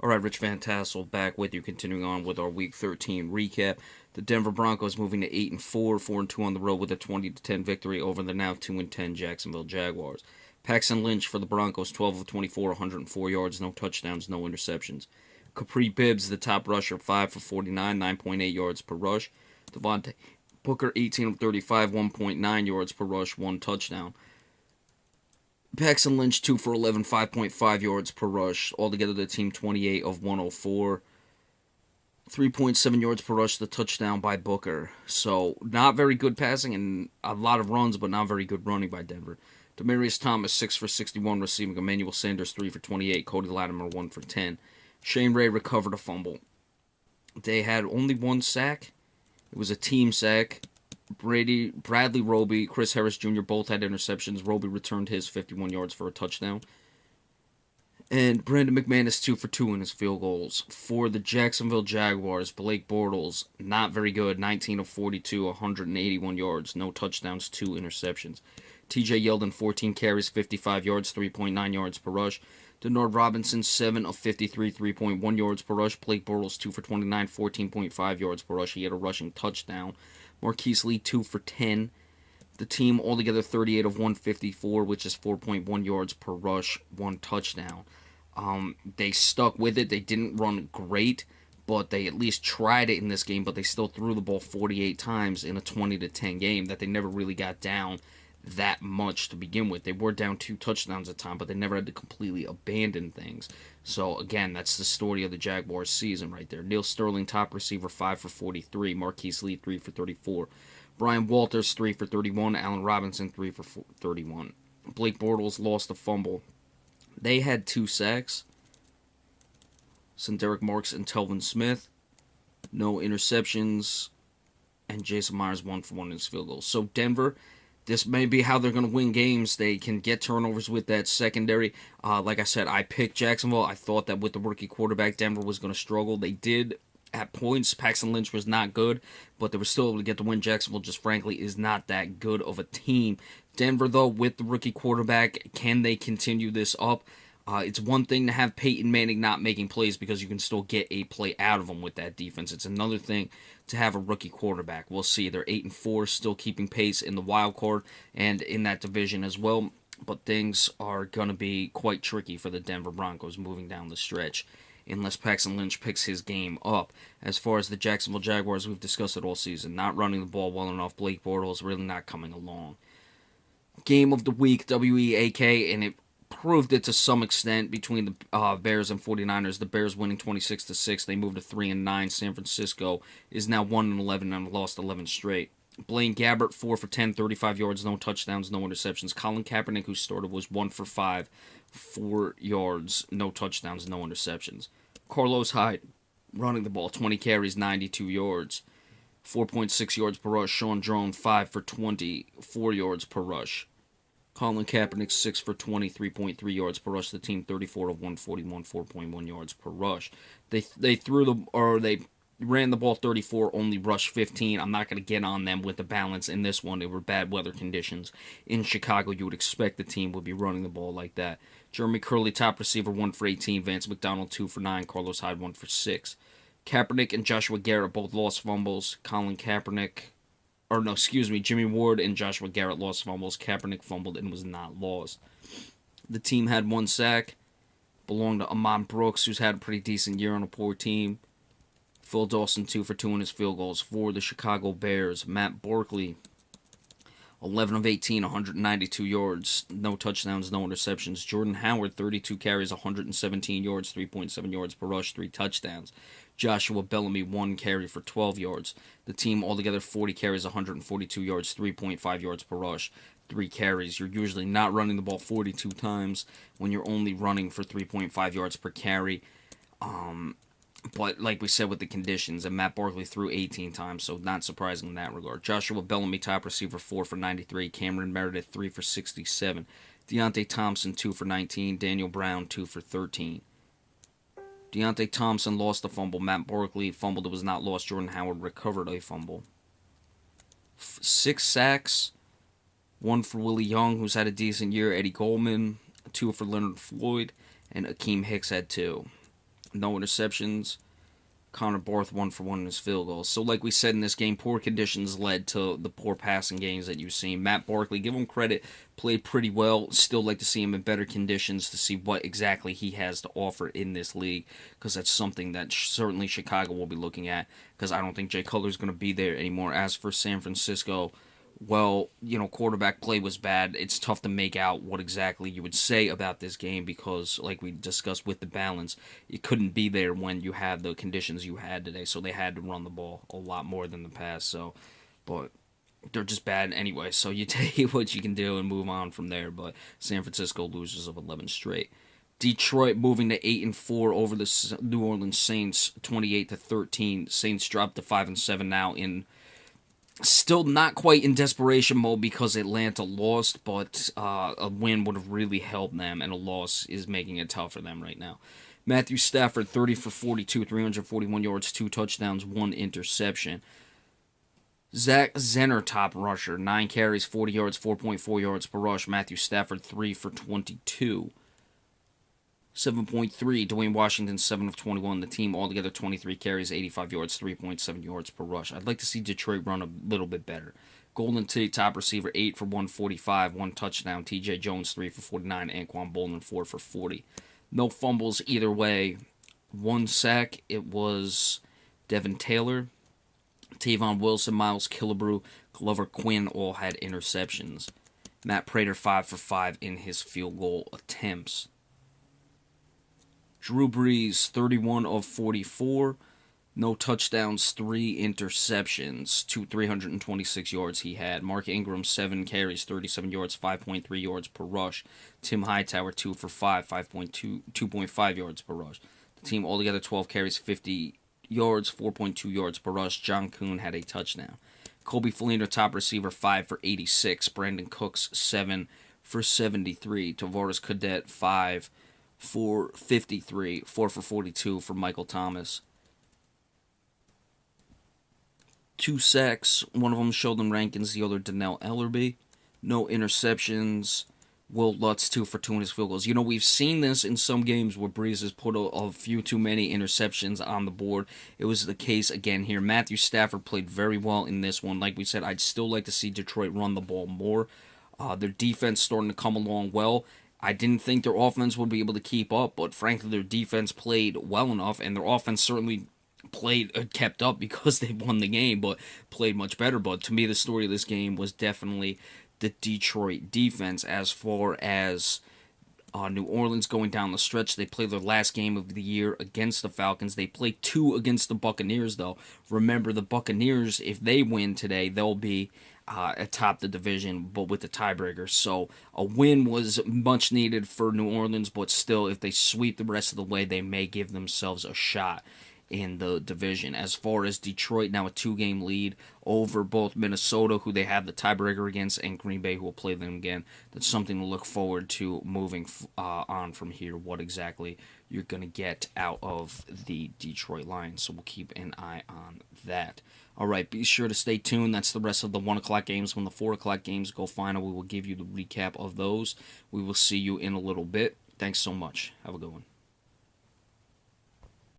All right, Rich Van Tassel back with you, continuing on with our Week 13 recap. The Denver Broncos moving to 8-4, 4-2 on the road with a 20-10 victory over the now 2-10 Jacksonville Jaguars. Paxton Lynch for the Broncos, 12 of 24, 104 yards, no touchdowns, no interceptions. Capri Bibbs, the top rusher, 5 for 49, 9.8 yards per rush. Devontae Booker, 18 of 35, 1.9 yards per rush, 1 touchdown. Paxton Lynch, 2 for 11, 5.5 yards per rush. Altogether, the team 28 of 104. 3.7 yards per rush, the touchdown by Booker. So, not very good passing and a lot of runs, but not very good running by Denver. Demaryius Thomas, 6 for 61 receiving. Emmanuel Sanders, 3 for 28. Cody Latimer, 1 for 10. Shane Ray recovered a fumble. They had only one sack. It was a team sack. Bradley Roby, Chris Harris Jr. both had interceptions. Roby returned his 51 yards for a touchdown. And Brandon McManus 2 for 2 in his field goals. For the Jacksonville Jaguars, Blake Bortles, not very good. 19 of 42, 181 yards. No touchdowns, 2 interceptions. TJ Yeldon, 14 carries, 55 yards, 3.9 yards per rush. Denard Robinson, 7 of 53, 3.1 yards per rush. Blake Bortles, 2 for 29, 14.5 yards per rush. He had a rushing touchdown. Marquise Lee, 2 for 10. The team altogether 38 of 154, which is 4.1 yards per rush, 1 touchdown. They stuck with it. They didn't run great, but they at least tried it in this game, but they still threw the ball 48 times in a 20-10 game that they never really got down that much to begin with. They were down 2 touchdowns at a time, but they never had to completely abandon things. So, again, that's the story of the Jaguars season right there. Neil Sterling, top receiver, 5 for 43. Marquise Lee, 3 for 34. Brian Walters, 3 for 31. Allen Robinson, 3 for 31. Blake Bortles lost a fumble. They had 2 sacks. Derek Marks and Telvin Smith. No interceptions. And Jason Myers 1 for 1 in his field goal. So Denver, this may be how they're going to win games. They can get turnovers with that secondary. Like I said, I picked Jacksonville. I thought that with the rookie quarterback, Denver was going to struggle. They did at points. Paxton Lynch was not good, but they were still able to get the win. Jacksonville just frankly is not that good of a team. Denver, though, with the rookie quarterback, can they continue this up? It's one thing to have Peyton Manning not making plays because you can still get a play out of him with that defense. It's another thing to have a rookie quarterback. We'll see. They're 8-4, still keeping pace in the wild card and in that division as well. But things are going to be quite tricky for the Denver Broncos moving down the stretch unless Paxton Lynch picks his game up. As far as the Jacksonville Jaguars, we've discussed it all season. Not running the ball well enough. Blake Bortles really not coming along. Game of the week, WEAK, and it proved it to some extent between the Bears and 49ers. The Bears winning 26-6. They moved to 3-9. San Francisco is now 1-11 and lost 11 straight. Blaine Gabbert 4 for 10, 35 yards, no touchdowns, no interceptions. Colin Kaepernick, who started, was 1 for 5, 4 yards, no touchdowns, no interceptions. Carlos Hyde running the ball, 20 carries, 92 yards, 4.6 yards per rush. Sean Drone 5 for 20, 4 yards per rush. Colin Kaepernick, 6 for 20, 3.3 yards per rush. The team 34 of 141, 4.1 yards per rush. They ran the ball 34, only rushed 15. I'm not going to get on them with the balance in this one. They were bad weather conditions. In Chicago, you would expect the team would be running the ball like that. Jeremy Curley, top receiver, 1 for 18. Vance McDonald, 2 for 9. Carlos Hyde, 1 for 6. Kaepernick and Joshua Garrett both lost fumbles. Jimmy Ward and Joshua Garrett lost fumbles. Kaepernick fumbled and was not lost. The team had 1 sack. Belonged to Amon Brooks, who's had a pretty decent year on a poor team. Phil Dawson, 2 for 2 in his field goals. For the Chicago Bears, Matt Barkley, 11 of 18, 192 yards, no touchdowns, no interceptions. Jordan Howard, 32 carries, 117 yards, 3.7 yards per rush, 3 touchdowns. Joshua Bellamy, 1 carry for 12 yards. The team altogether 40 carries, 142 yards, 3.5 yards per rush, 3 carries. You're usually not running the ball 42 times when you're only running for 3.5 yards per carry. But like we said with the conditions, and Matt Barkley threw 18 times, so not surprising in that regard. Joshua Bellamy, top receiver, 4 for 93. Cameron Meredith, 3 for 67. Deontay Thompson, 2 for 19. Daniel Brown, 2 for 13. Deontay Thompson lost a fumble. Matt Barkley fumbled. It was not lost. Jordan Howard recovered a fumble. 6 sacks. 1 for Willie Young, who's had a decent year. Eddie Goldman, 2 for Leonard Floyd. And Akeem Hicks had 2. no interceptions. Connor Barth 1 for 1 in his field goals. So like we said in this game, poor conditions led to the poor passing games that you've seen. Matt Barkley, give him credit, played pretty well. Still like to see him in better conditions to see what exactly he has to offer in this league, because that's something that certainly Chicago will be looking at, because I don't think Jay Cutler's going to be there anymore. As for San Francisco, well, quarterback play was bad. It's tough to make out what exactly you would say about this game because, like we discussed with the balance, you couldn't be there when you had the conditions you had today. So they had to run the ball a lot more than the pass. So, but they're just bad anyway. So you take what you can do and move on from there. But San Francisco losers of 11 straight. Detroit moving to 8-4 over the New Orleans Saints, 28-13. Saints dropped to 5-7 now in. Still not quite in desperation mode because Atlanta lost, but a win would have really helped them, and a loss is making it tough for them right now. Matthew Stafford, 30 for 42, 341 yards, 2 touchdowns, 1 interception. Zach Zenner, top rusher, 9 carries, 40 yards, 4.4 yards per rush. Matthew Stafford, 3 for 22. 7.3. Dwayne Washington, 7 of 21. The team altogether 23 carries, 85 yards, 3.7 yards per rush. I'd like to see Detroit run a little bit better. Golden Tate, top receiver, 8 for 145, 1 touchdown. TJ Jones, 3 for 49. Anquan Boldin, 4 for 40. No fumbles either way. 1 sack. It was Devin Taylor. Tavon Wilson, Miles Killebrew, Glover Quinn all had interceptions. Matt Prater, 5 for 5 in his field goal attempts. Drew Brees, 31 of 44, no touchdowns, 3 interceptions, 326 yards he had. Mark Ingram, 7 carries, 37 yards, 5.3 yards per rush. Tim Hightower, 2 for 5, 2.5 yards per rush. The team altogether 12 carries, 50 yards, 4.2 yards per rush. John Kuhn had a touchdown. Kobe Fleener, top receiver, 5 for 86. Brandon Cooks, 7 for 73. Tavares Cadet, 5 for 53, 4 for 42 for Michael Thomas. 2 sacks, one of them Sheldon Rankins, the other Donnell Ellerby. No interceptions. Will Lutz, 2 for 2 in his field goals. We've seen this in some games where Brees has put a few too many interceptions on the board. It was the case again here. Matthew Stafford played very well in this one. Like we said, I'd still like to see Detroit run the ball more. Their defense starting to come along well. I didn't think their offense would be able to keep up, but frankly, their defense played well enough, and their offense certainly kept up because they won the game, but played much better. But to me, the story of this game was definitely the Detroit defense. As far as New Orleans going down the stretch, they play their last game of the year against the Falcons. They play 2 against the Buccaneers, though. Remember, the Buccaneers, if they win today, they'll be atop the division, but with the tiebreaker. So a win was much needed for New Orleans, but still, if they sweep the rest of the way, they may give themselves a shot in the division. As far as Detroit, now a 2-game lead over both Minnesota, who they have the tiebreaker against, and Green Bay, who will play them again. That's something to look forward to moving on from here, what exactly you're going to get out of the Detroit Lions. So we'll keep an eye on that. All right, be sure to stay tuned. That's the rest of the 1 o'clock games. When the 4 o'clock games go final, we will give you the recap of those. We will see you in a little bit. Thanks so much. Have a good one.